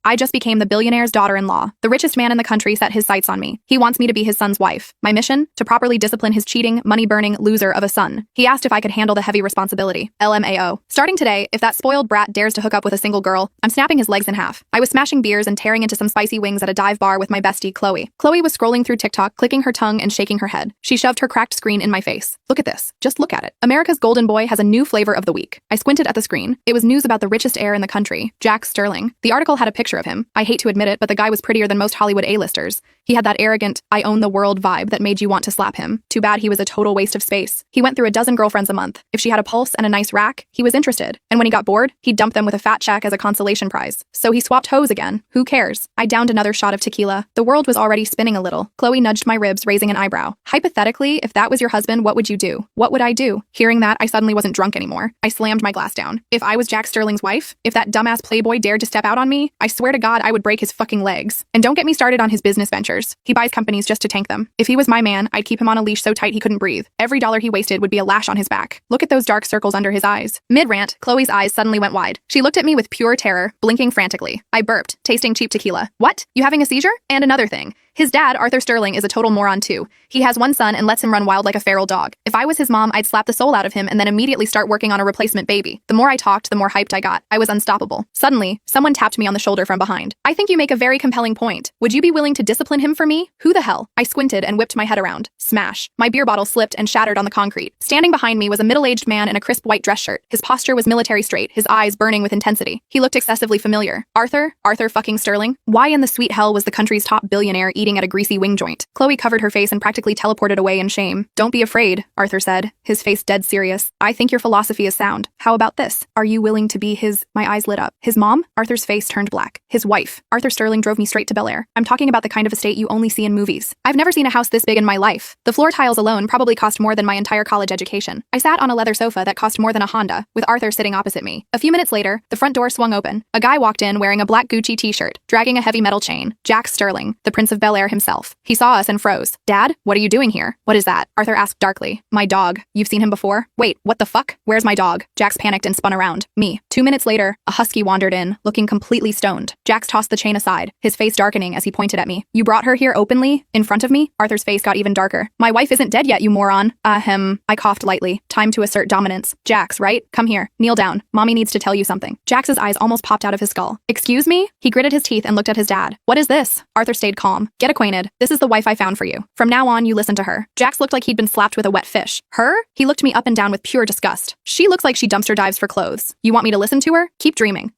I just became the billionaire's daughter-in-law. The richest man in the country set his sights on me. He wants me to be his son's wife. My mission? To properly discipline his cheating, money-burning loser of a son. He asked if I could handle the heavy responsibility. LMAO. Starting today, if that spoiled brat dares to hook up with a single girl, I'm snapping his legs in half. I was smashing beers and tearing into some spicy wings at a dive bar with my bestie, Chloe. Chloe was scrolling through TikTok, clicking her tongue and shaking her head. She shoved her cracked screen in my face. Look at this. Just look at it. America's golden boy has a new flavor of the week. I squinted at the screen. It was news about the richest heir in the country, Jack Sterling. The article had a picture of him. I hate to admit it, but the guy was prettier than most Hollywood A-listers. He had that arrogant, I own the world vibe that made you want to slap him. Too bad he was a total waste of space. He went through a dozen girlfriends a month. If she had a pulse and a nice rack, he was interested. And when he got bored, he'd dump them with a fat check as a consolation prize. So he swapped hoes again. Who cares? I downed another shot of tequila. The world was already spinning a little. Chloe nudged my ribs, raising an eyebrow. Hypothetically, if that was your husband, what would you do? What would I do? Hearing that, I suddenly wasn't drunk anymore. I slammed my glass down. If I was Jack Sterling's wife, if that dumbass playboy dared to step out on me, I swear to God I would break his fucking legs. And don't get me started on his business ventures. He buys companies just to tank them. If he was my man, I'd keep him on a leash so tight he couldn't breathe. Every dollar he wasted would be a lash on his back. Look at those dark circles under his eyes. Mid-rant, Chloe's eyes suddenly went wide. She looked at me with pure terror, blinking frantically. I burped, tasting cheap tequila. What? You having a seizure? And another thing. His dad, Arthur Sterling, is a total moron too. He has one son and lets him run wild like a feral dog. If I was his mom, I'd slap the soul out of him and then immediately start working on a replacement baby. The more I talked, the more hyped I got. I was unstoppable. Suddenly, someone tapped me on the shoulder from behind. I think you make a very compelling point. Would you be willing to discipline him for me? Who the hell? I squinted and whipped my head around. Smash. My beer bottle slipped and shattered on the concrete. Standing behind me was a middle-aged man in a crisp white dress shirt. His posture was military straight, his eyes burning with intensity. He looked excessively familiar. Arthur fucking Sterling? Why in the sweet hell was the country's top billionaire eating at a greasy wing joint? Chloe covered her face and practically teleported away in shame. Don't be afraid, Arthur said, his face dead serious. I think your philosophy is sound. How about this? Are you willing to be his— My eyes lit up. His mom? Arthur's face turned black. His wife. Arthur Sterling drove me straight to Bel Air. I'm talking about the kind of estate you only see in movies. I've never seen a house this big in my life. The floor tiles alone probably cost more than my entire college education. I sat on a leather sofa that cost more than a Honda, with Arthur sitting opposite me. A few minutes later, the front door swung open. A guy walked in wearing a black Gucci t-shirt, dragging a heavy metal chain. Jack Sterling, the Prince of Bel Air himself. He saw us and froze. Dad, what are you doing here? What is that? Arthur asked darkly. My dog. You've seen him before? Wait, what the fuck? Where's my dog? Jax panicked and spun around. Me. 2 minutes later, a husky wandered in, looking completely stoned. Jax tossed the chain aside, his face darkening as he pointed at me. You brought her here openly? In front of me? Arthur's face got even darker. My wife isn't dead yet, you moron. I coughed lightly. Time to assert dominance. Jax, right? Come here. Kneel down. Mommy needs to tell you something. Jax's eyes almost popped out of his skull. Excuse me? He gritted his teeth and looked at his dad. What is this? Arthur stayed calm. Get acquainted. This is the wife I found for you. From now on, you listen to her. Jax looked like he'd been slapped with a wet fish. Her? He looked me up and down with pure disgust. She looks like she dumpster dives for clothes. You want me to listen to her? Keep dreaming.